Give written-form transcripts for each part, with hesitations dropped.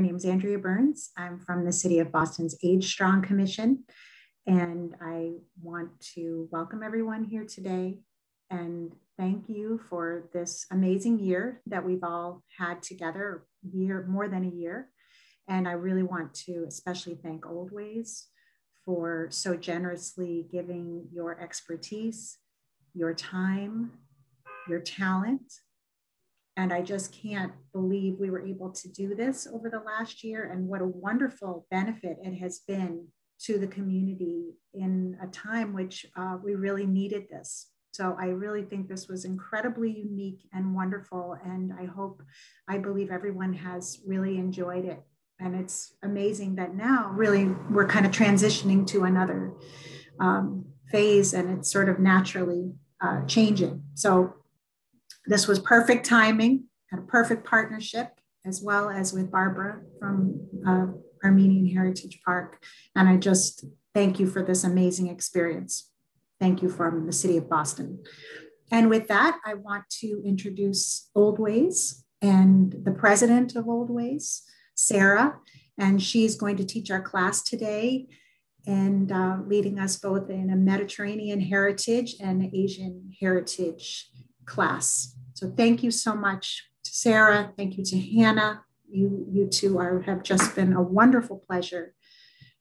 name is Andrea Burns. I'm from the City of Boston's Age Strong Commission, and I want to welcome everyone here today and thank you for this amazing year that we've all had together, more than a year. And I really want to especially thank Oldways for so generously giving your expertise, your time, your talent. And I just can't believe we were able to do this over the last year, and what a wonderful benefit it has been to the community in a time which we really needed this. So I really think this was incredibly unique and wonderful. And I believe everyone has really enjoyed it. And it's amazing that now really we're kind of transitioning to another phase, and it's sort of naturally changing. So this was perfect timing and a perfect partnership, as well as with Barbara from Armenian Heritage Park. And I just thank you for this amazing experience. Thank you from the City of Boston. And with that, I want to introduce Oldways and the president of Oldways, Sarah, and she's going to teach our class today and leading us both in a Mediterranean heritage and Asian heritage class. So thank you so much to Sarah. Thank you to Hannah. You two have just been a wonderful pleasure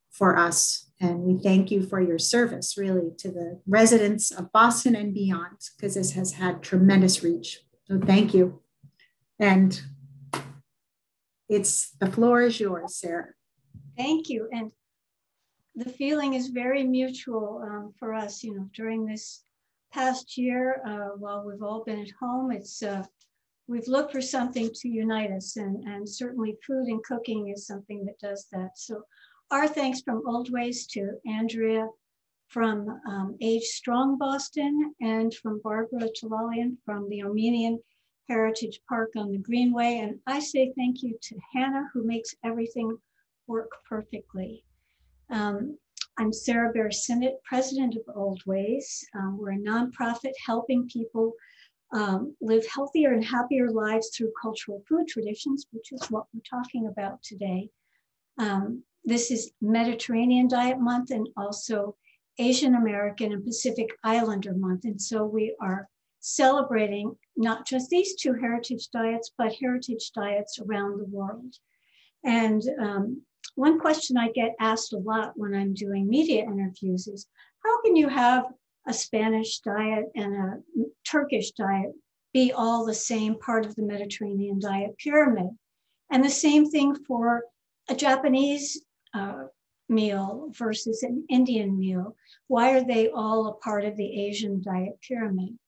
for us. And we thank you for your service really to the residents of Boston and beyond, because this has had tremendous reach. So thank you. And the floor is yours, Sarah. Thank you. And the feeling is very mutual for us, during this past year, while we've all been at home, we've looked for something to unite us, and certainly food and cooking is something that does that. So our thanks from Oldways to Andrea from Age Strong Boston, and from Barbara Talalian from the Armenian Heritage Park on the Greenway. And I say thank you to Hannah, who makes everything work perfectly. I'm Sarah Bear-Sinnott, president of Oldways. We're a nonprofit helping people live healthier and happier lives through cultural food traditions, which is what we're talking about today. This is Mediterranean Diet Month and also Asian American and Pacific Islander Month. And so we are celebrating not just these two heritage diets, but heritage diets around the world. And one question I get asked a lot when I'm doing media interviews is, how can you have a Spanish diet and a Turkish diet be all the same part of the Mediterranean diet pyramid? And the same thing for a Japanese meal versus an Indian meal. Why are they all a part of the Asian diet pyramid?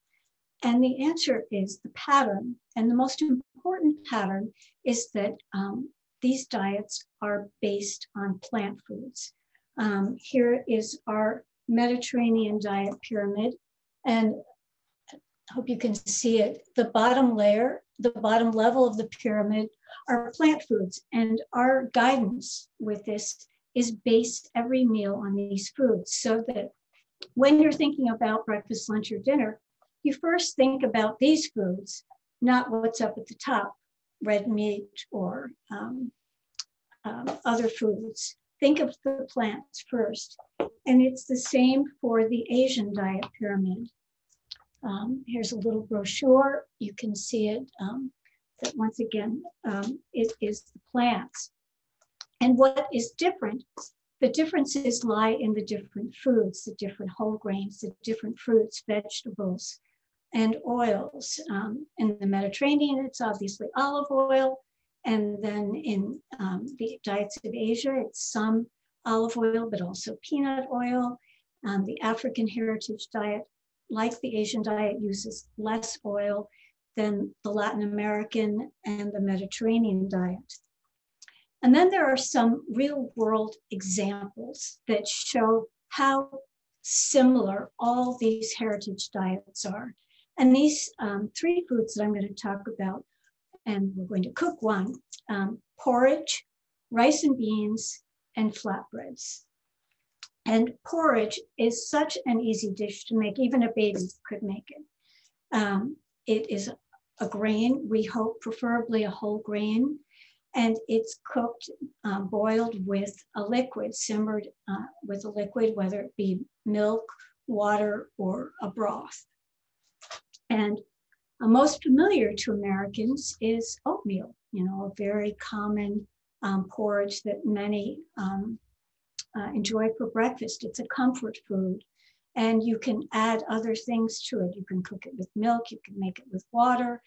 And the answer is the pattern. And the most important pattern is that these diets are based on plant foods. Here is our Mediterranean diet pyramid, and I hope you can see it. The bottom layer, the bottom level of the pyramid are plant foods, and our guidance with this is base every meal on these foods, so that when you're thinking about breakfast, lunch, or dinner, you first think about these foods, not what's up at the top, red meat or other foods. Think of the plants first. And it's the same for the Asian diet pyramid. Here's a little brochure. You can see it, that once again, it is the plants. And what is different, the differences lie in the different foods, the different whole grains, the different fruits, vegetables, and oils. In the Mediterranean, it's obviously olive oil. And then in the diets of Asia, it's some olive oil, but also peanut oil. The African heritage diet, like the Asian diet, uses less oil than the Latin American and the Mediterranean diet. And then there are some real world examples that show how similar all these heritage diets are. And these three foods that I'm going to talk about, and we're going to cook one, porridge, rice and beans, and flatbreads. And porridge is such an easy dish to make, even a baby could make it. It is a grain, we hope preferably a whole grain, and it's cooked, boiled with a liquid, simmered with a liquid, whether it be milk, water, or a broth. And most familiar to Americans is oatmeal, a very common porridge that many enjoy for breakfast. It's a comfort food, and you can add other things to it. You can cook it with milk, you can make it with water,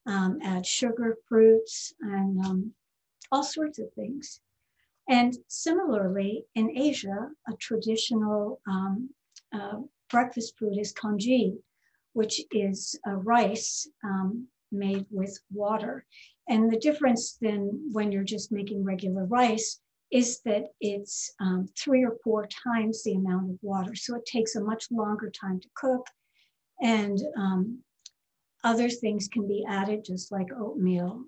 add sugar, fruits, and all sorts of things. And similarly, in Asia, a traditional breakfast food is congee, which is rice made with water. And the difference then when you're just making regular rice is that it's 3 or 4 times the amount of water. So it takes a much longer time to cook. And other things can be added, just like oatmeal,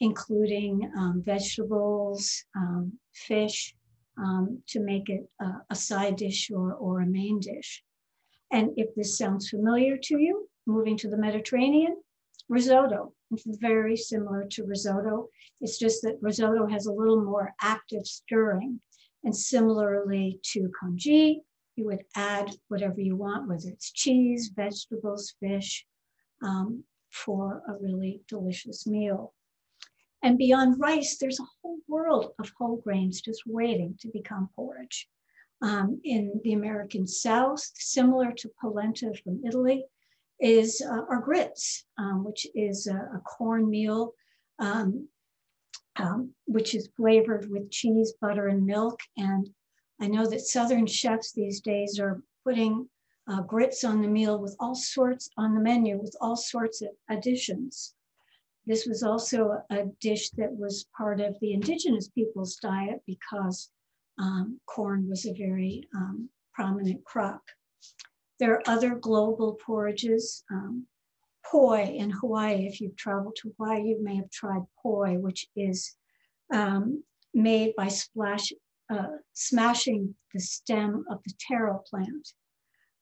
including vegetables, fish, to make it a side dish or a main dish. And if this sounds familiar to you, moving to the Mediterranean, risotto. It's very similar to risotto. It's just that risotto has a little more active stirring. And similarly to congee, you would add whatever you want, whether it's cheese, vegetables, fish, for a really delicious meal. And beyond rice, there's a whole world of whole grains just waiting to become porridge. In the American South, similar to polenta from Italy, is our grits, which is a corn meal, which is flavored with cheese, butter, and milk. And I know that Southern chefs these days are putting grits on the meal with all sorts on the menu with all sorts of additions. This was also a dish that was part of the indigenous people's diet because corn was a very prominent crop. There are other global porridges. Poi in Hawaii, if you've traveled to Hawaii, you may have tried poi, which is made by smashing the stem of the taro plant.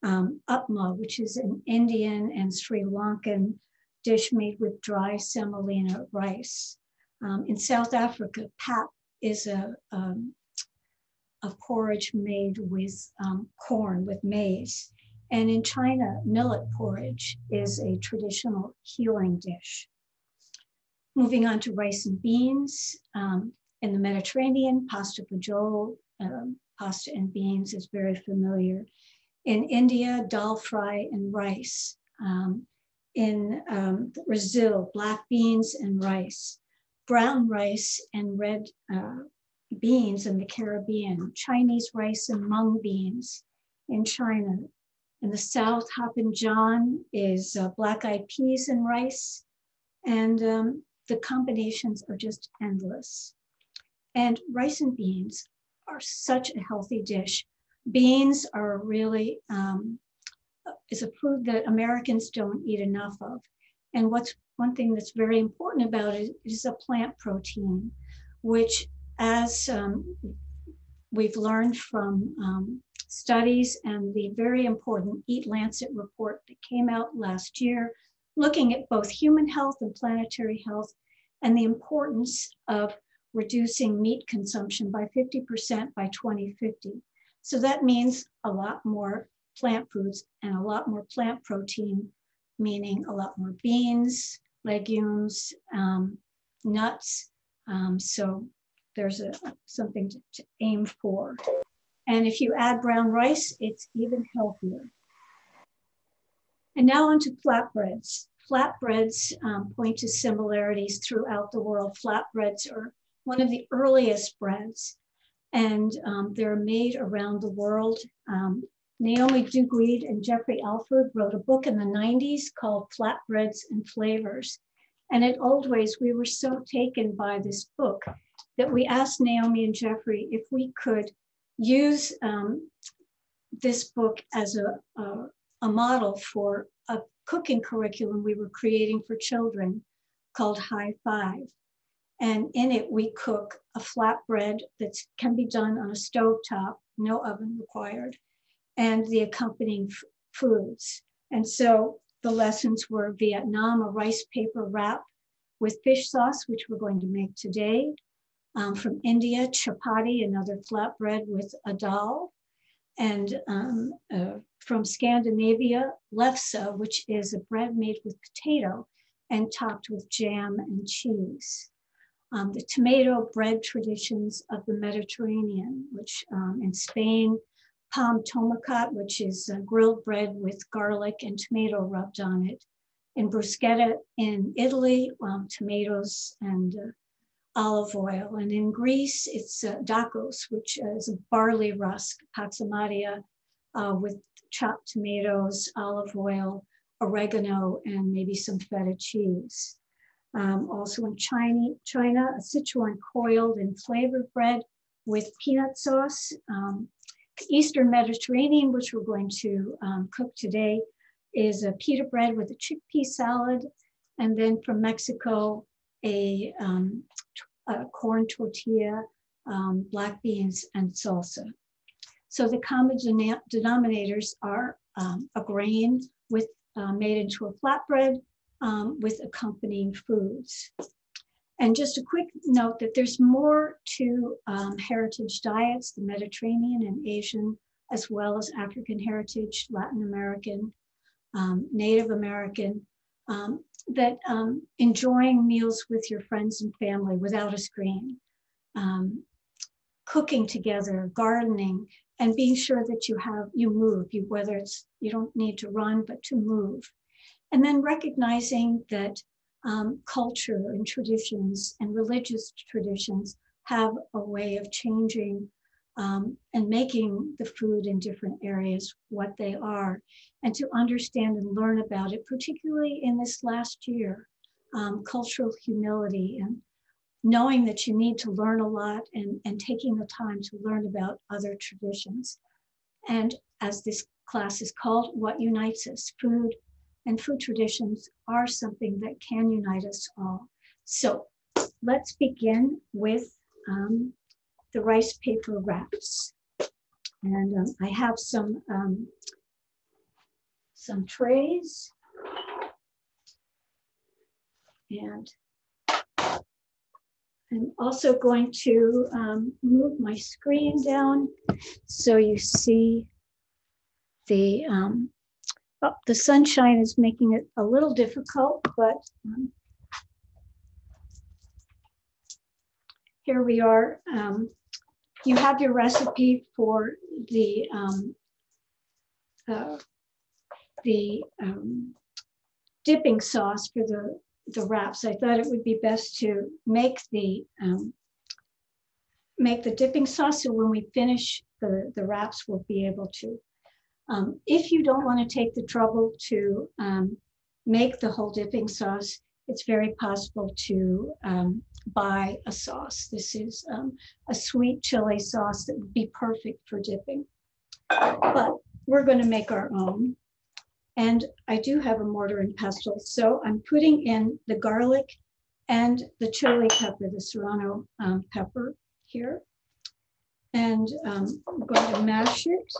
Upma, which is an Indian and Sri Lankan dish made with dry semolina rice. In South Africa, pap is a porridge made with corn, with maize. And in China, millet porridge is a traditional healing dish. Moving on to rice and beans. In the Mediterranean, pasta fagioli, pasta and beans is very familiar. In India, dal fry and rice. In Brazil, black beans and rice. Brown rice and red beans in the Caribbean. Chinese rice and mung beans in China. In the South, Hoppin' is black-eyed peas and rice. And the combinations are just endless. And rice and beans are such a healthy dish. Beans are really, is a food that Americans don't eat enough of. And one thing that's very important about it is a plant protein, which as we've learned from studies and the very important Eat Lancet report that came out last year, looking at both human health and planetary health and the importance of reducing meat consumption by 50% by 2050. So that means a lot more plant foods and a lot more plant protein, meaning a lot more beans, legumes, nuts. So there's something to aim for. And if you add brown rice, it's even healthier. And now on to flatbreads. Flatbreads point to similarities throughout the world. Flatbreads are one of the earliest breads, and they're made around the world. Naomi Duguid and Jeffrey Alford wrote a book in the 90s called Flatbreads and Flavors. And at Oldways, we were so taken by this book that we asked Naomi and Jeffrey if we could use this book as a model for a cooking curriculum we were creating for children called High Five. And in it, we cook a flatbread that can be done on a stovetop, no oven required, and the accompanying foods. And so the lessons were Vietnam, a rice paper wrap with fish sauce, which we're going to make today. From India, chapati, another flatbread with a dal. And from Scandinavia, lefse, which is a bread made with potato and topped with jam and cheese. The tomato bread traditions of the Mediterranean, which in Spain, pan tomacat, which is grilled bread with garlic and tomato rubbed on it. In bruschetta in Italy, tomatoes and olive oil. And in Greece, it's dakos, which is a barley rusk, patsamatia, with chopped tomatoes, olive oil, oregano, and maybe some feta cheese. Also in China, a Sichuan coiled and flavored bread with peanut sauce. Eastern Mediterranean, which we're going to cook today, is a pita bread with a chickpea salad. And then from Mexico, a corn tortilla, black beans, and salsa. So the common denominators are a grain with made into a flatbread with accompanying foods. And just a quick note that there's more to heritage diets, the Mediterranean and Asian, as well as African heritage, Latin American, Native American, that enjoying meals with your friends and family without a screen, cooking together, gardening, and being sure that you move, whether it's, you don't need to run, but to move. And then recognizing that culture and traditions and religious traditions have a way of changing and making the food in different areas what they are, and to understand and learn about it, particularly in this last year, cultural humility and knowing that you need to learn a lot and taking the time to learn about other traditions. And as this class is called, what unites us? Food and food traditions are something that can unite us all. So let's begin with the rice paper wraps. And I have some trays. And I'm also going to move my screen down so you see the sunshine is making it a little difficult, but here we are. You have your recipe for the dipping sauce for the wraps. I thought it would be best to make the dipping sauce, so when we finish the wraps, we'll be able to. If you don't want to take the trouble to make the whole dipping sauce, it's very possible to buy a sauce. This is a sweet chili sauce that would be perfect for dipping. But we're going to make our own. And I do have a mortar and pestle, so I'm putting in the garlic and the chili pepper, the serrano pepper here. And I'm going to mash it.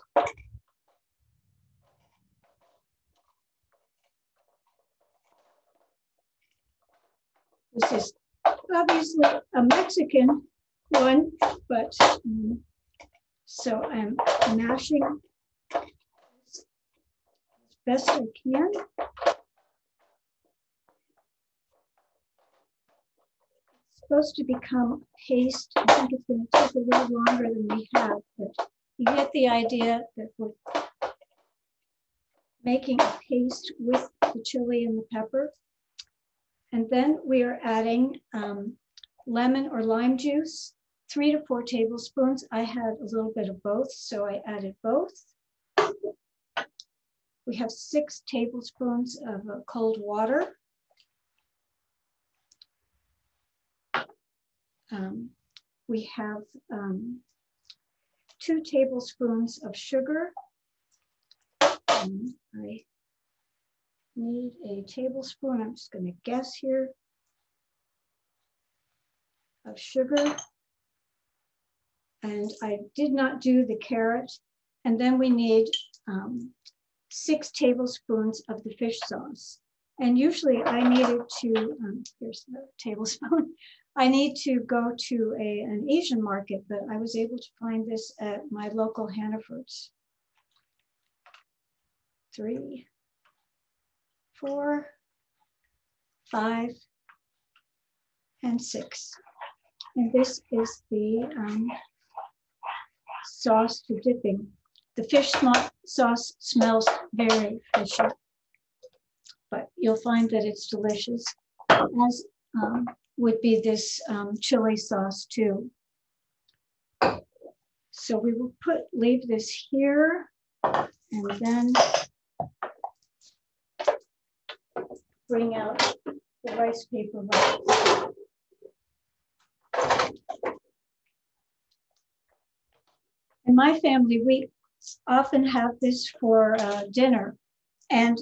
This is obviously a Mexican one, but so I'm mashing as best I can. It's supposed to become a paste. I think it's going to take a little longer than we have, but you get the idea that we're making a paste with the chili and the pepper. And then we are adding lemon or lime juice, 3 to 4 tablespoons. I had a little bit of both, so I added both. We have 6 tablespoons of cold water. We have 2 tablespoons of sugar. I need a tablespoon, I'm just going to guess here, of sugar. And I did not do the carrot. And then we need 6 tablespoons of the fish sauce. And usually I needed to, here's the tablespoon. I need to go to an Asian market, but I was able to find this at my local Hannaford's. 3, 4, 5, and 6. And this is the sauce to dipping. The fish sauce smells very fishy, but you'll find that it's delicious, as would be this chili sauce too. So we will leave this here, and then bring out the rice paper wrap. In my family, we often have this for dinner, and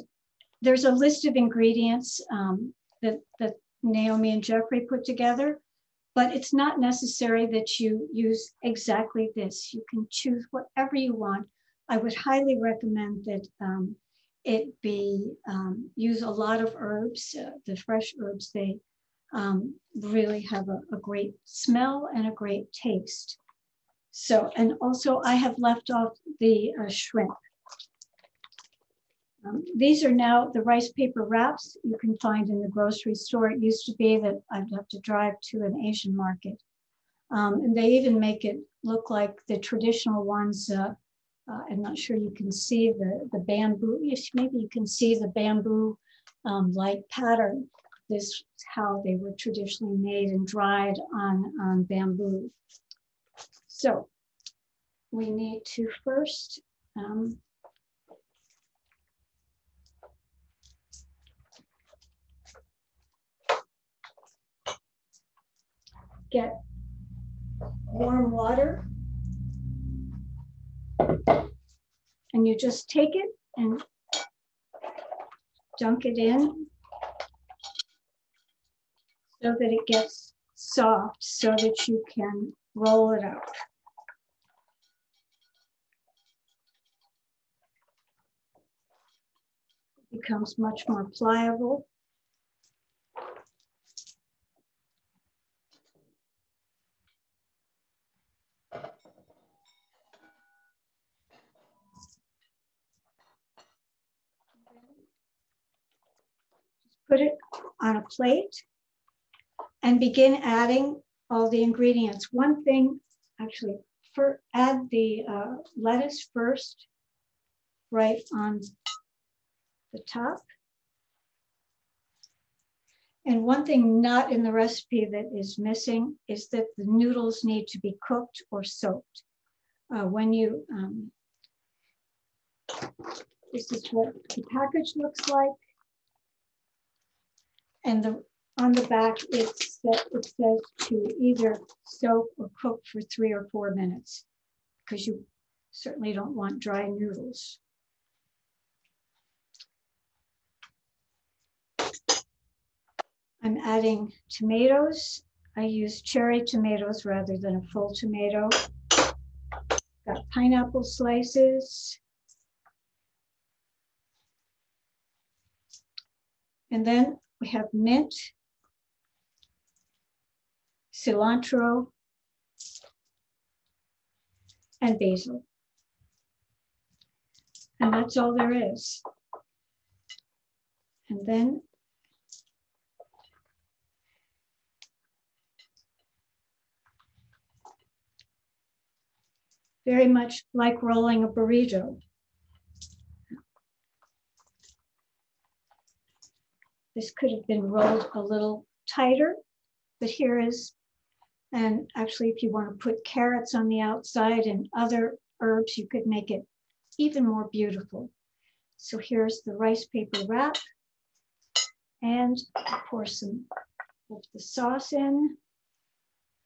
there's a list of ingredients that Naomi and Jeffrey put together, but it's not necessary that you use exactly this. You can choose whatever you want. I would highly recommend that it be, use a lot of herbs. The fresh herbs, they really have a great smell and a great taste. So, and also I have left off the shrimp. These are now the rice paper wraps you can find in the grocery store. It used to be that I'd have to drive to an Asian market. And they even make it look like the traditional ones. I'm not sure you can see the bamboo. Yes, maybe you can see the bamboo like pattern. This is how they were traditionally made and dried on bamboo. So we need to first get warm water, and you just take it and dunk it in so that it gets soft, so that you can roll it out. It becomes much more pliable. Put it on a plate and begin adding all the ingredients. One thing, actually, add the lettuce first, right on the top. And one thing not in the recipe that is missing is that the noodles need to be cooked or soaked. When you, this is what the package looks like. And on the back, it says to either soak or cook for 3 or 4 minutes, because you certainly don't want dry noodles. I'm adding tomatoes. I use cherry tomatoes rather than a full tomato. Got pineapple slices. And then we have mint, cilantro, and basil. And that's all there is. And then very much like rolling a burrito. This could have been rolled a little tighter, but here is, and actually if you want to put carrots on the outside and other herbs, you could make it even more beautiful. So here's the rice paper wrap, and pour some of the sauce in.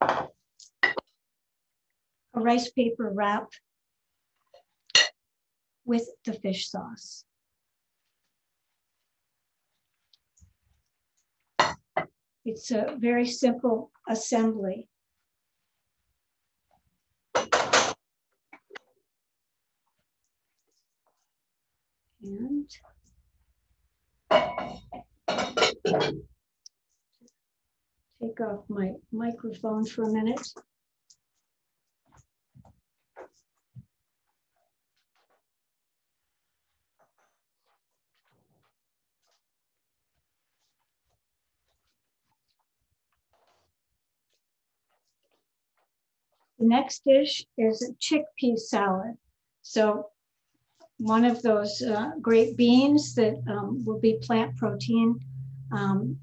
A rice paper wrap with the fish sauce. It's a very simple assembly. And take off my microphone for a minute. The next dish is a chickpea salad. So one of those great beans that will be plant protein to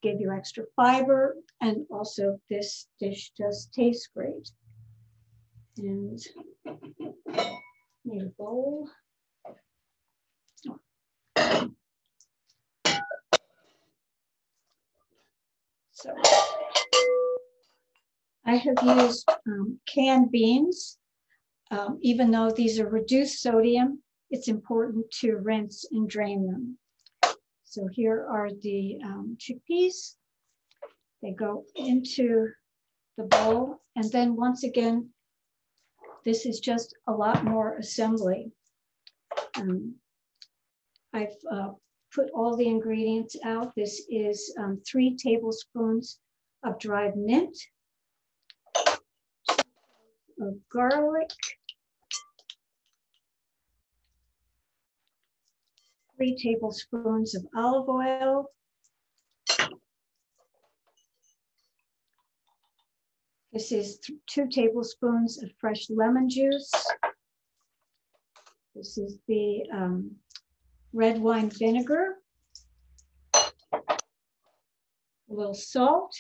give you extra fiber. And also this dish just tastes great. And need a bowl. So I have used canned beans. Even though these are reduced sodium, it's important to rinse and drain them. So here are the chickpeas. They go into the bowl. And then once again, this is just a lot more assembly. I've put all the ingredients out. This is 3 tablespoons of dried mint, of garlic, 3 tablespoons of olive oil, this is 2 tablespoons of fresh lemon juice. This is the red wine vinegar, a little salt,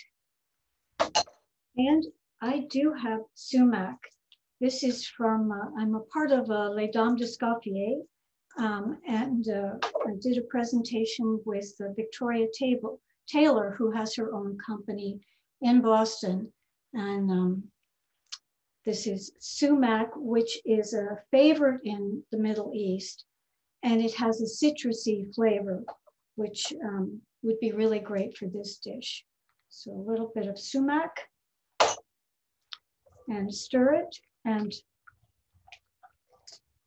and I do have sumac. This is from, I'm a part of Les Dames d'Escoffier, and I did a presentation with Victoria Taylor, who has her own company in Boston. And this is sumac, which is a favorite in the Middle East. And it has a citrusy flavor, which would be really great for this dish. So a little bit of sumac and stir it. And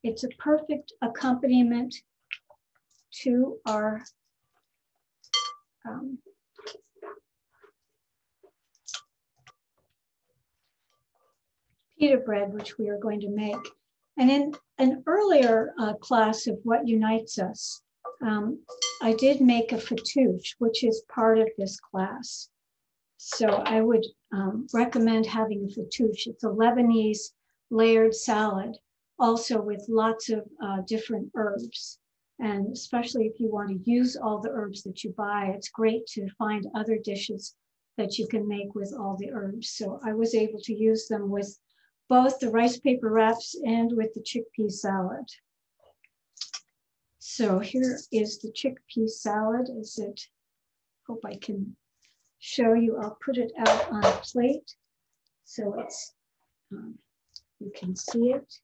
it's a perfect accompaniment to our pita bread, which we are going to make. And in an earlier class of What Unites Us, I did make a fattoush, which is part of this class. So I would recommend having a fattoush. It's a Lebanese layered salad, also with lots of different herbs. And especially if you want to use all the herbs that you buy, it's great to find other dishes that you can make with all the herbs. So I was able to use them with both the rice paper wraps and with the chickpea salad. So here is the chickpea salad. Hope I can show you. I'll put it out on a plate so it's, you can see it.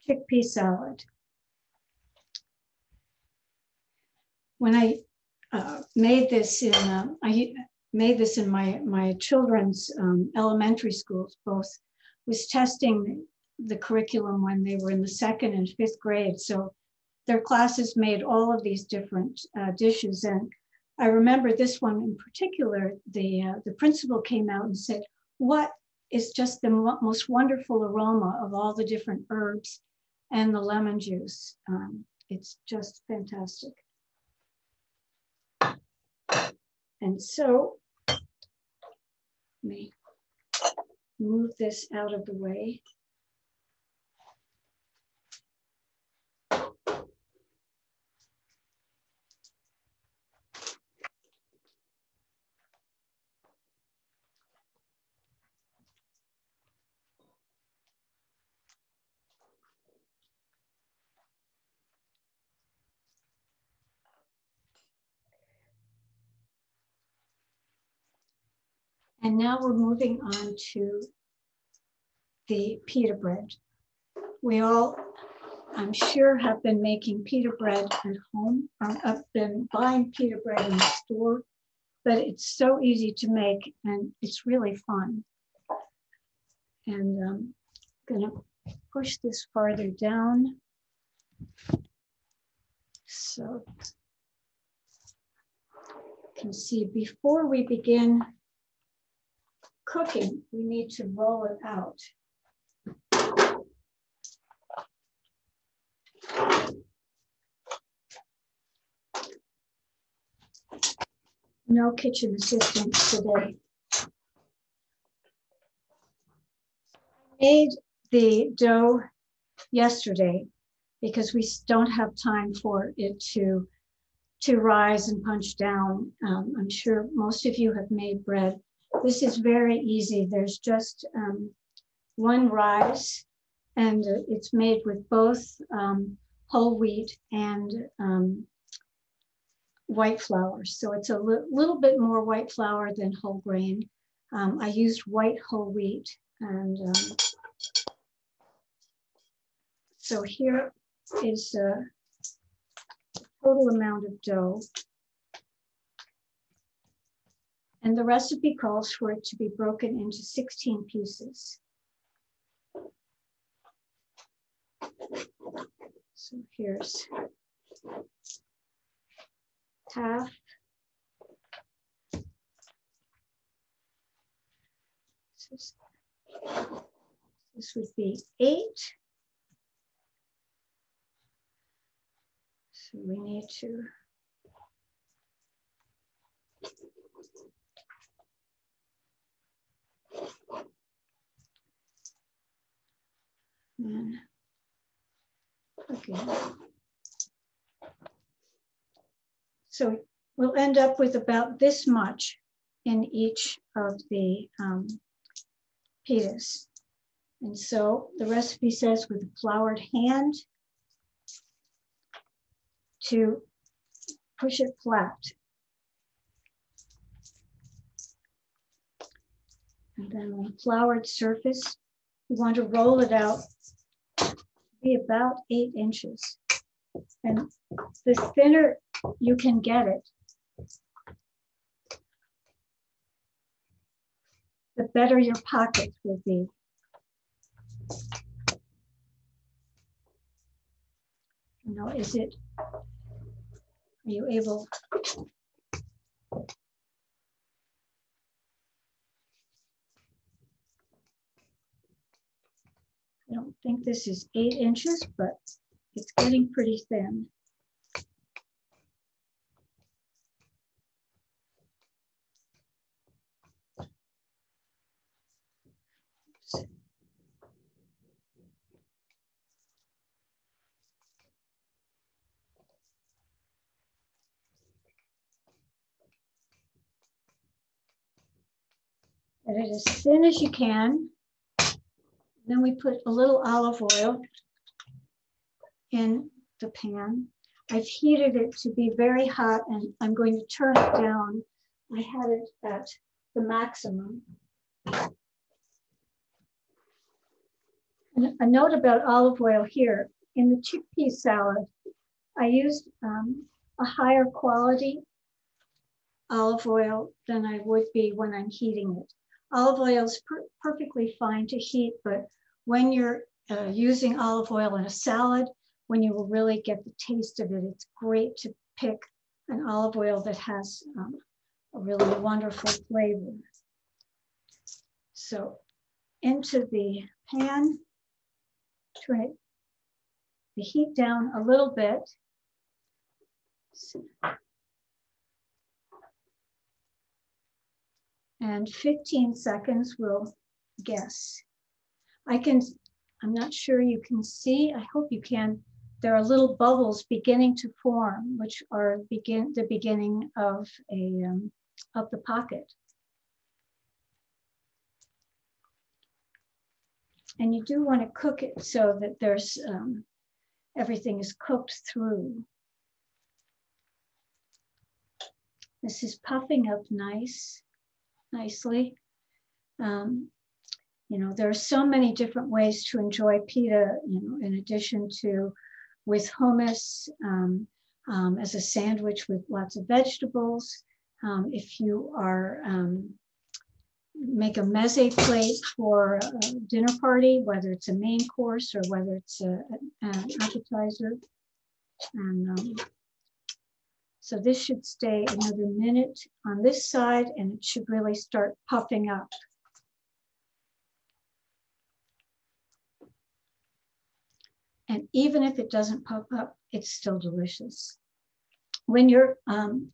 Chickpea salad. When I made this in, my children's elementary schools, both was testing the curriculum when they were in the 2nd and 5th grade. So their classes made all of these different dishes. And I remember this one in particular, the principal came out and said, what is just the most wonderful aroma of all the different herbs and the lemon juice. It's just fantastic. And so, let me move this out of the way. And now we're moving on to the pita bread. We all I'm sure have been making pita bread at home. I've been buying pita bread in the store, but it's so easy to make and it's really fun. And I'm gonna push this farther down. So you can see before we begin cooking, we need to roll it out. No kitchen assistance today. I made the dough yesterday because we don't have time for it to rise and punch down. I'm sure most of you have made bread. This is very easy. There's just one rise, and it's made with both whole wheat and white flour. So it's a little bit more white flour than whole grain. I used white whole wheat. And so here is the total amount of dough. And the recipe calls for it to be broken into 16 pieces. So here's half. This would be 8. So we need to okay. So we'll end up with about this much in each of the pitas. And so the recipe says with a floured hand to push it flat. And then on a floured surface, we want to roll it out to be about 8 inches. And the thinner you can get it, the better your pockets will be. You know, are you able? I don't think this is 8 inches, but it's getting pretty thin. Get it as thin as you can. Then we put a little olive oil in the pan. I've heated it to be very hot and I'm going to turn it down. I had it at the maximum. And a note about olive oil here. In the chickpea salad, I used a higher quality olive oil than I would be when I'm heating it. Olive oil is perfectly fine to heat, but when you're using olive oil in a salad, when you will really get the taste of it, it's great to pick an olive oil that has a really wonderful flavor. So into the pan, turn the heat down a little bit. And 15 seconds will guess. I'm not sure you can see, I hope you can. There are little bubbles beginning to form, which are the beginning of the pocket. And you do want to cook it so that there's everything is cooked through. This is puffing up nicely. there are so many different ways to enjoy pita, in addition to with hummus, as a sandwich with lots of vegetables. If you are make a meze plate for a dinner party, whether it's a main course or whether it's an appetizer. And so this should stay another minute on this side, and it should really start puffing up. And even if it doesn't puff up, it's still delicious. When you're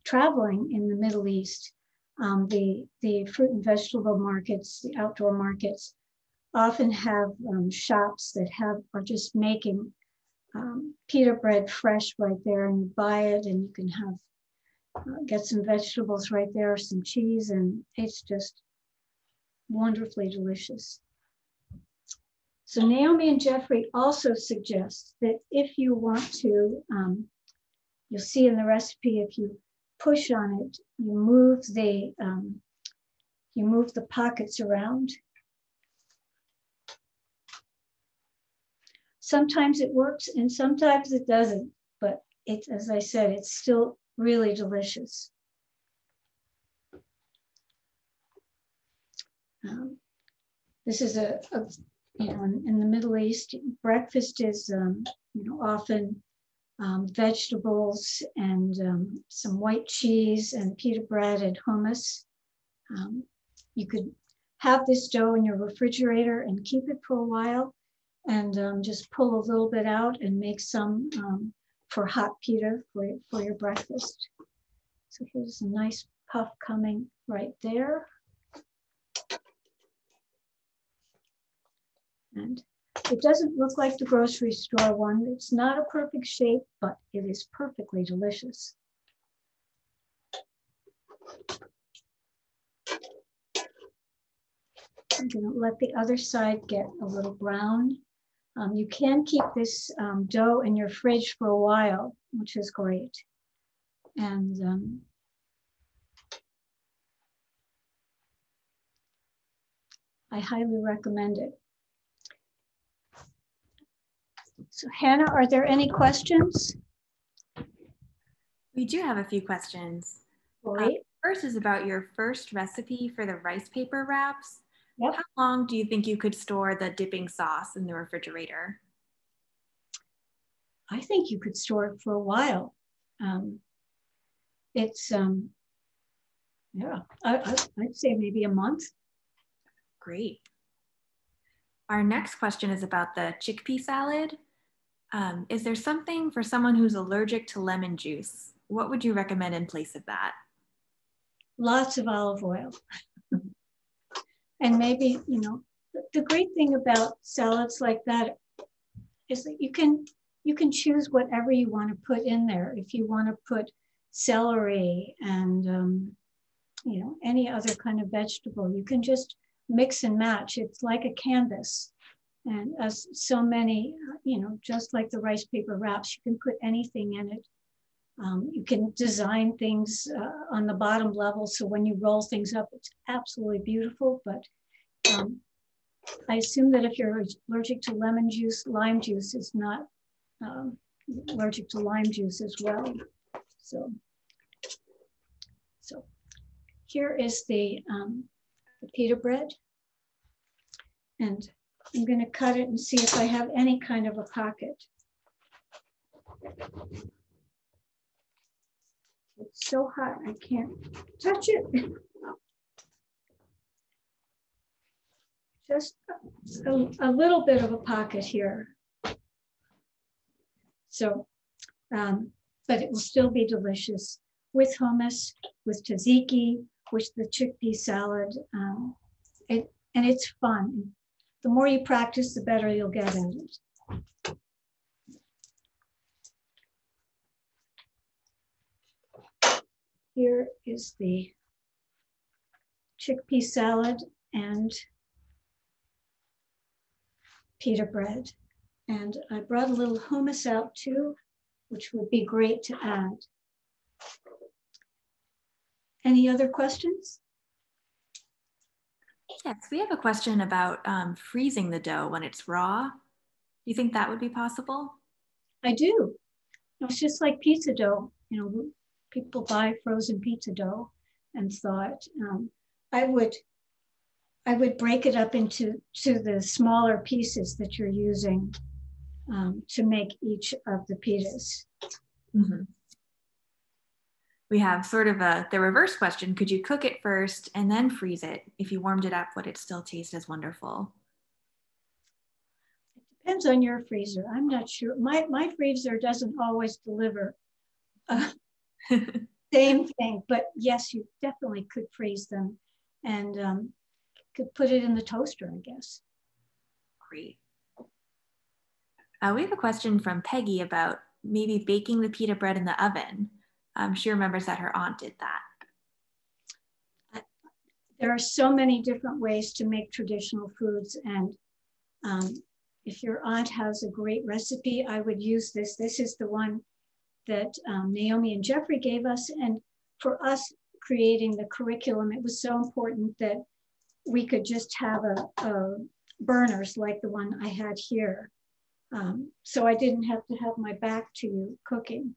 traveling in the Middle East, the fruit and vegetable markets, the outdoor markets, often have shops that are just making pita bread fresh right there, and you buy it, and you can get some vegetables right there, some cheese, and it's just wonderfully delicious. So Naomi and Jeffrey also suggest that if you want to, you'll see in the recipe, if you push on it, you move the pockets around. Sometimes it works and sometimes it doesn't, but it's, as I said, it's still really delicious. This is in the Middle East, breakfast is, often vegetables and some white cheese and pita bread and hummus. You could have this dough in your refrigerator and keep it for a while, and just pull a little bit out and make some for hot pita for your breakfast. So here's a nice puff coming right there. And it doesn't look like the grocery store one. It's not a perfect shape, but it is perfectly delicious. I'm gonna let the other side get a little brown. You can keep this dough in your fridge for a while, which is great. And I highly recommend it. So Hannah, are there any questions? We do have a few questions. Great. First is about your first recipe for the rice paper wraps. Yep. How long do you think you could store the dipping sauce in the refrigerator? I think you could store it for a while. Yeah, I'd say maybe a month. Great. Our next question is about the chickpea salad. Is there something for someone who's allergic to lemon juice? What would you recommend in place of that? Lots of olive oil. And maybe, the great thing about salads like that is that you can choose whatever you want to put in there. If you want to put celery and, any other kind of vegetable, you can just mix and match. It's like a canvas. And as so many, just like the rice paper wraps, you can put anything in it. You can design things on the bottom level, so when you roll things up, it's absolutely beautiful. But I assume that if you're allergic to lemon juice, lime juice is not allergic to lime juice as well. So here is the pita bread. And I'm going to cut it and see if I have any kind of a pocket. It's so hot, I can't touch it. Just a little bit of a pocket here. So, but it will still be delicious with hummus, with tzatziki, with the chickpea salad. And it's fun. The more you practice, the better you'll get at it. Here is the chickpea salad and pita bread. And I brought a little hummus out too, which would be great to add. Any other questions? Yes, we have a question about freezing the dough when it's raw. Do you think that would be possible? I do. It's just like pizza dough. You know, people buy frozen pizza dough and thought I would break it up into the smaller pieces that you're using to make each of the pitas. Mm-hmm. We have sort of the reverse question. Could you cook it first and then freeze it? If you warmed it up, would it still taste as wonderful? It depends on your freezer. I'm not sure. My freezer doesn't always deliver same thing, but yes, you definitely could freeze them and could put it in the toaster, I guess. Great. We have a question from Peggy about maybe baking the pita bread in the oven. She remembers that her aunt did that. There are so many different ways to make traditional foods, and if your aunt has a great recipe, I would use this. This is the one that Naomi and Jeffrey gave us, and for us creating the curriculum, it was so important that we could just have a burners like the one I had here. So I didn't have to have my back to you cooking.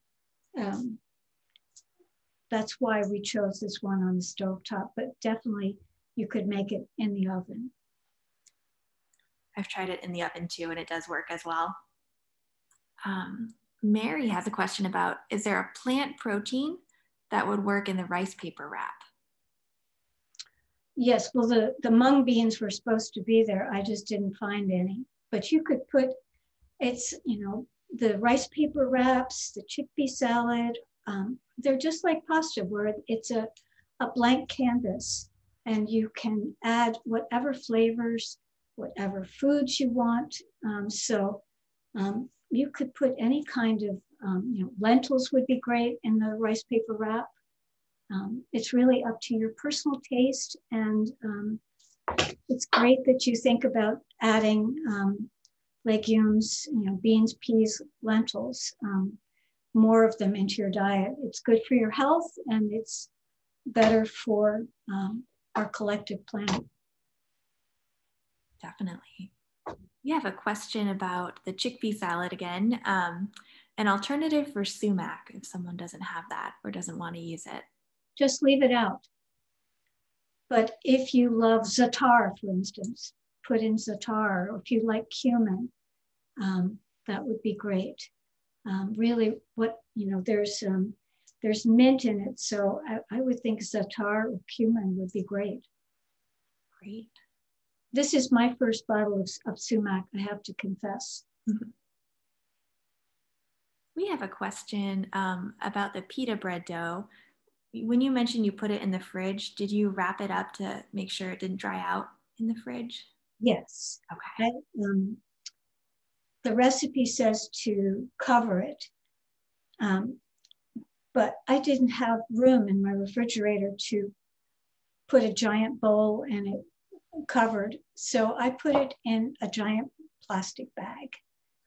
That's why we chose this one on the stovetop, but definitely you could make it in the oven. I've tried it in the oven too, and it does work as well. Mary has a question about, is there a plant protein that would work in the rice paper wrap? Yes, well, the mung beans were supposed to be there. I just didn't find any, but you could put, it's, you know, the rice paper wraps, the chickpea salad, they're just like pasta where it's a blank canvas and you can add whatever flavors, whatever foods you want. You could put any kind of, you know, lentils would be great in the rice paper wrap. It's really up to your personal taste, and it's great that you think about adding legumes, you know, beans, peas, lentils, more of them into your diet. It's good for your health and it's better for our collective planet. Definitely. We have a question about the chickpea salad again, an alternative for sumac if someone doesn't have that or doesn't want to use it. Just leave it out. But if you love za'atar, for instance, put in za'atar, or if you like cumin, that would be great. Really, there's mint in it, so I would think za'atar or cumin would be great. Great. This is my first bottle of sumac, I have to confess. Mm-hmm. We have a question about the pita bread dough. When you mentioned you put it in the fridge, did you wrap it up to make sure it didn't dry out in the fridge? Yes. Okay. The recipe says to cover it, but I didn't have room in my refrigerator to put a giant bowl and it covered. So I put it in a giant plastic bag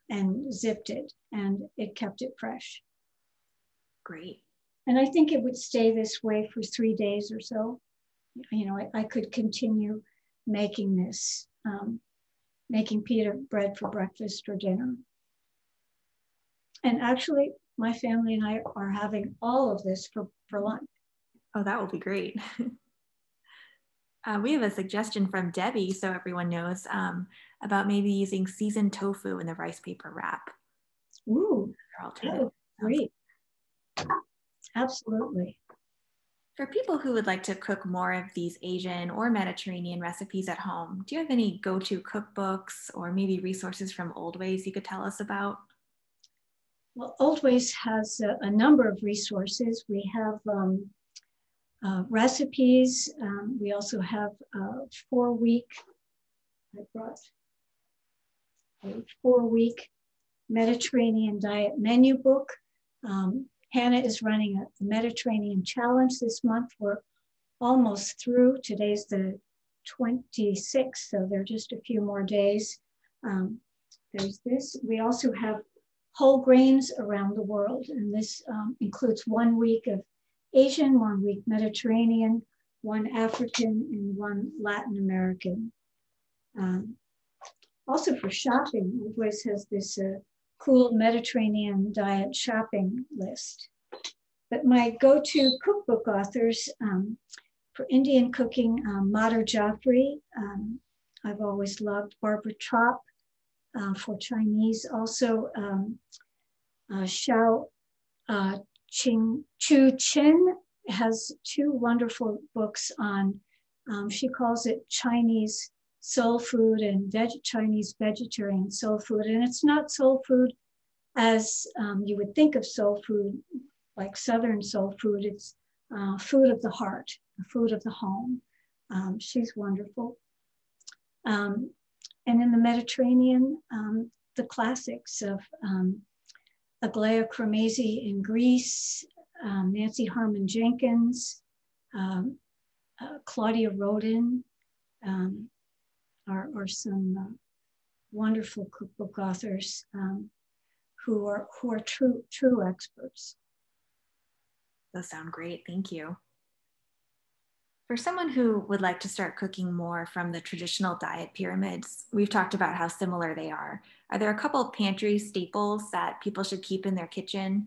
and zipped it, and it kept it fresh. Great. And I think it would stay this way for 3 days or so. You know, I could continue making this, making pita bread for breakfast or dinner. And actually, my family and I are having all of this for lunch. Oh, that will be great. We have a suggestion from Debbie, so everyone knows, about maybe using seasoned tofu in the rice paper wrap. Ooh, great. Absolutely. For people who would like to cook more of these Asian or Mediterranean recipes at home, do you have any go-to cookbooks or maybe resources from Oldways you could tell us about? Well, Oldways has a number of resources. We have recipes. We also have a 4-week Mediterranean diet menu book. Hannah is running a Mediterranean challenge this month. We're almost through. Today's the 26th, so there are just a few more days. There's this. We also have whole grains around the world, and this includes 1 week of Asian, 1 week Mediterranean, one African, and one Latin American. Also for shopping, Oldways has this cool Mediterranean diet shopping list. But my go-to cookbook authors for Indian cooking, Madhur Jaffrey. I've always loved Barbara Tropp. For Chinese, also Xiao Chu Chin has two wonderful books on, she calls it Chinese soul food and Chinese vegetarian soul food. And it's not soul food as you would think of soul food, like Southern soul food. It's food of the heart, food of the home. She's wonderful. And in the Mediterranean, the classics of Aglaia Cremesi in Greece, Nancy Harmon Jenkins, Claudia Rodin are some wonderful cookbook authors who are true experts. Those sound great. Thank you. For someone who would like to start cooking more from the traditional diet pyramids, we've talked about how similar they are. Are there a couple of pantry staples that people should keep in their kitchen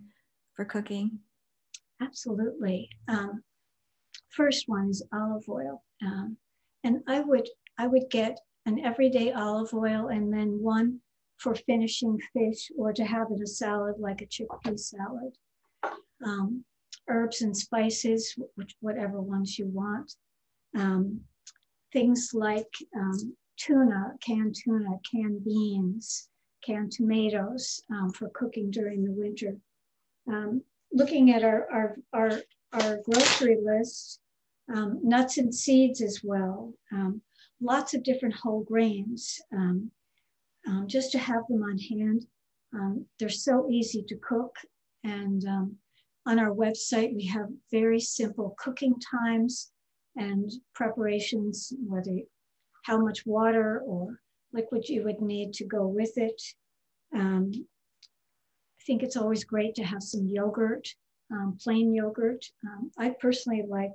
for cooking? Absolutely. First one is olive oil. And I would get an everyday olive oil and then one for finishing fish or to have in a salad like a chickpea salad. Herbs and spices, whatever ones you want. Things like tuna, canned beans, canned tomatoes for cooking during the winter. Looking at our grocery list, nuts and seeds as well. Lots of different whole grains, just to have them on hand. They're so easy to cook, and on our website, we have very simple cooking times and preparations, how much water or liquid you would need to go with it. I think it's always great to have some yogurt, plain yogurt. I personally like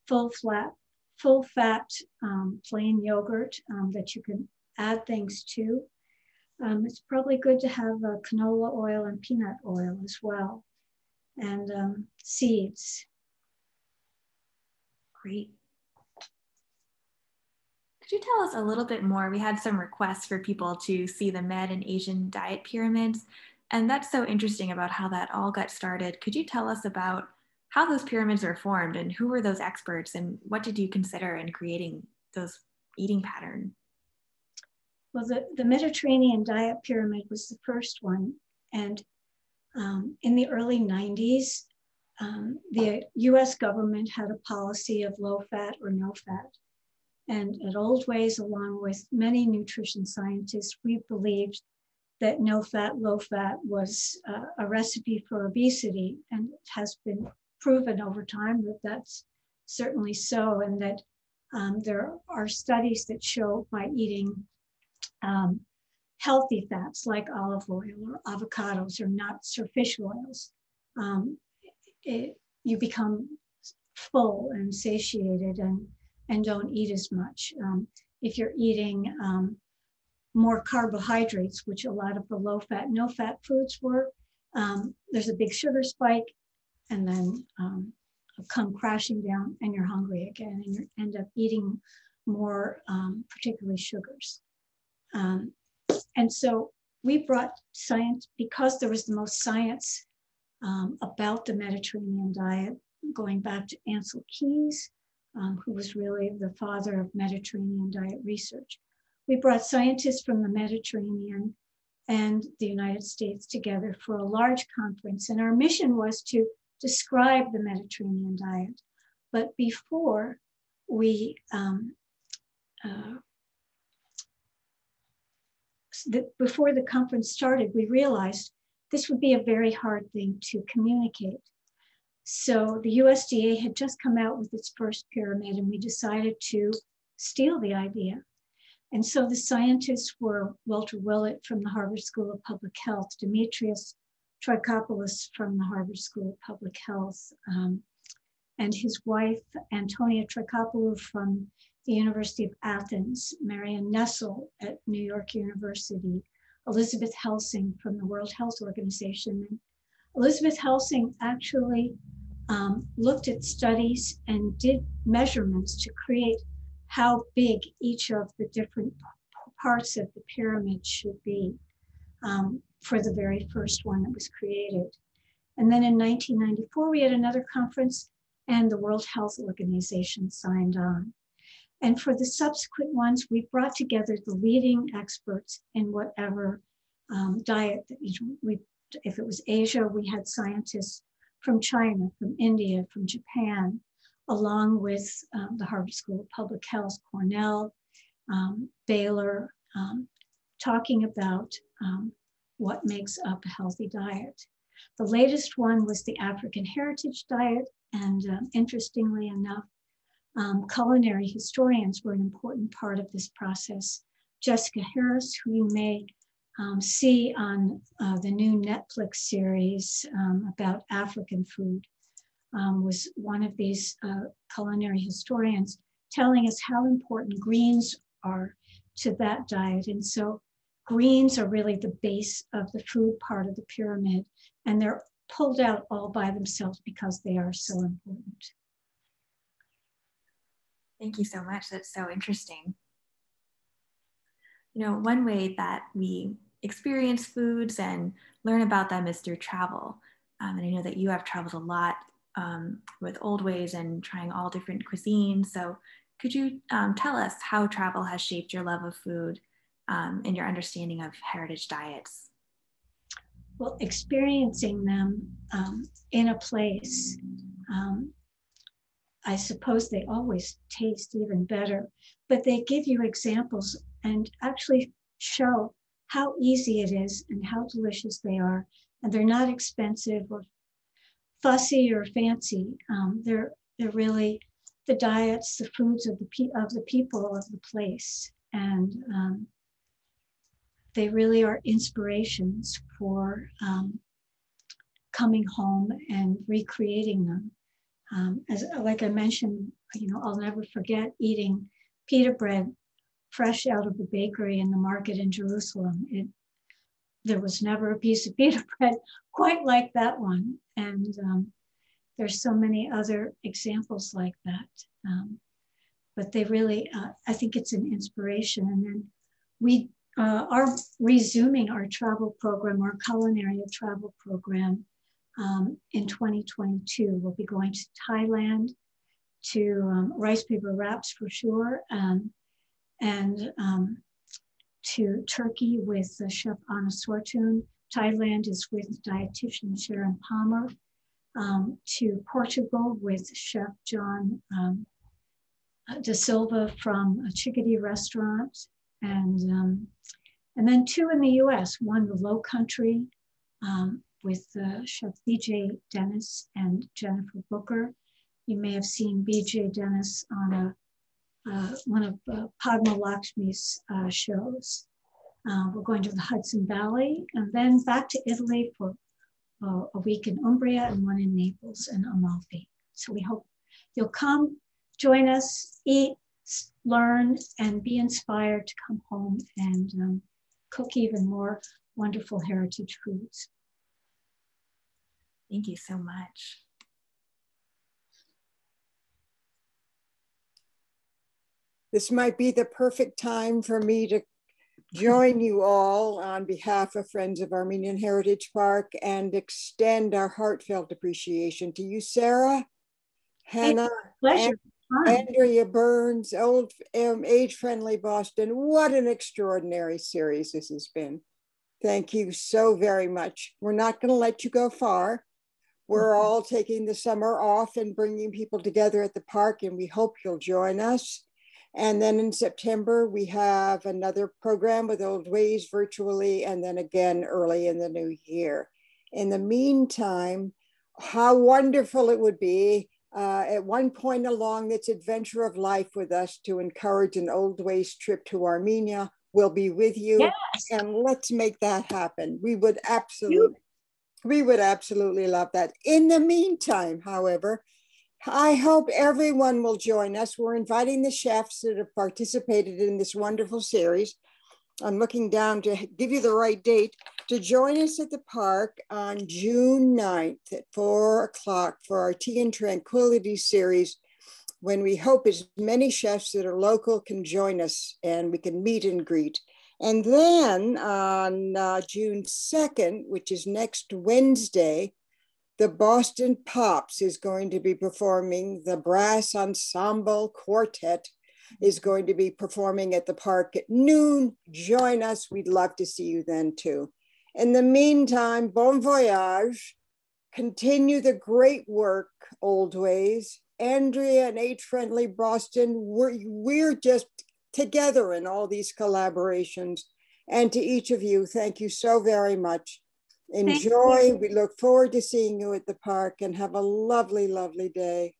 full fat plain yogurt that you can add things to. It's probably good to have canola oil and peanut oil as well. And seeds. Great. Could you tell us a little bit more? We had some requests for people to see the Med and Asian diet pyramids, and that's so interesting about how that all got started. Could you tell us about how those pyramids were formed and who were those experts and what did you consider in creating those eating patterns? Well, the Mediterranean diet pyramid was the first one, and in the early 90s, the US government had a policy of low fat or no fat. And at Oldways, along with many nutrition scientists, we believed that no fat, low fat was a recipe for obesity. And it has been proven over time that that's certainly so, and that there are studies that show by eating healthy fats like olive oil or avocados or nuts or fish oils, you become full and satiated and don't eat as much. If you're eating more carbohydrates, which a lot of the low fat, no fat foods were, there's a big sugar spike and then come crashing down and you're hungry again and you end up eating more, particularly sugars. And so we brought science, because there was the most science about the Mediterranean diet, going back to Ansel Keys, who was really the father of Mediterranean diet research. We brought scientists from the Mediterranean and the United States together for a large conference. And our mission was to describe the Mediterranean diet. But before we before the conference started, we realized this would be a very hard thing to communicate. So the USDA had just come out with its first pyramid and we decided to steal the idea. And so the scientists were Walter Willett from the Harvard School of Public Health, Demetrius Trikopoulos from the Harvard School of Public Health, and his wife, Antonia Trikopoulou from the University of Athens, Marion Nessel at New York University, Elizabeth Helsing from the World Health Organization. And Elizabeth Helsing actually looked at studies and did measurements to create how big each of the different parts of the pyramid should be for the very first one that was created. And then in 1994, we had another conference and the World Health Organization signed on. And for the subsequent ones, we brought together the leading experts in whatever diet that if it was Asia, we had scientists from China, from India, from Japan, along with the Harvard School of Public Health, Cornell, Baylor, talking about what makes up a healthy diet. The latest one was the African Heritage Diet, and interestingly enough, culinary historians were an important part of this process. Jessica Harris, who you may see on the new Netflix series about African food, was one of these culinary historians telling us how important greens are to that diet. And so greens are really the base of the food part of the pyramid, and they're pulled out all by themselves because they are so important. Thank you so much. That's so interesting. You know, one way that we experience foods and learn about them is through travel. And I know that you have traveled a lot with Oldways and trying all different cuisines. So could you tell us how travel has shaped your love of food and your understanding of heritage diets? Well, experiencing them in a place, I suppose they always taste even better, but they give you examples and actually show how easy it is and how delicious they are. And they're not expensive or fussy or fancy. They're really the diets, the foods of the people of the place. And they really are inspirations for coming home and recreating them. Like I mentioned, I'll never forget eating pita bread fresh out of the bakery in the market in Jerusalem. There was never a piece of pita bread quite like that one. And there's so many other examples like that. But they really, I think it's an inspiration. And then we are resuming our travel program, our culinary travel program in 2022. We'll be going to Thailand, to rice paper wraps for sure, and to Turkey with Chef Anna Sortun. Thailand is with dietitian Sharon Palmer. To Portugal with Chef John Da Silva from a Chickadee restaurant. And then two in the US, one the Low Country with Chef BJ Dennis and Jennifer Booker. You may have seen BJ Dennis on one of Padma Lakshmi's shows. We're going to the Hudson Valley and then back to Italy for a week in Umbria and one in Naples and Amalfi. So we hope you'll come, join us, eat, learn, and be inspired to come home and cook even more wonderful heritage foods. Thank you so much. This might be the perfect time for me to join you all on behalf of Friends of Armenian Heritage Park and extend our heartfelt appreciation to you, Sarah, Hannah, Andrea Burns, Old Age-Friendly Boston. What an extraordinary series this has been. Thank you so very much. We're not going to let you go far. We're all taking the summer off and bringing people together at the park, and we hope you'll join us. And then in September, we have another program with Oldways virtually, and then again early in the new year. In the meantime, how wonderful it would be at one point along this adventure of life with us to encourage an Oldways trip to Armenia. We'll be with you, yes, and let's make that happen. We would absolutely love that. In the meantime, however, I hope everyone will join us. We're inviting the chefs that have participated in this wonderful series. I'm looking down to give you the right date to join us at the park on June 9th at 4 o'clock for our Tea and Tranquility series, when we hope as many chefs that are local can join us and we can meet and greet. And then on June 2nd, which is next Wednesday, the Boston Pops is going to be performing. The brass ensemble quartet is going to be performing at the park at noon. Join us. We'd love to see you then too. In the meantime, bon voyage. Continue the great work, Oldways. Andrea and Age Friendly Boston, we're just together in all these collaborations. And to each of you, thank you so very much. Enjoy. We look forward to seeing you at the park and have a lovely, lovely day.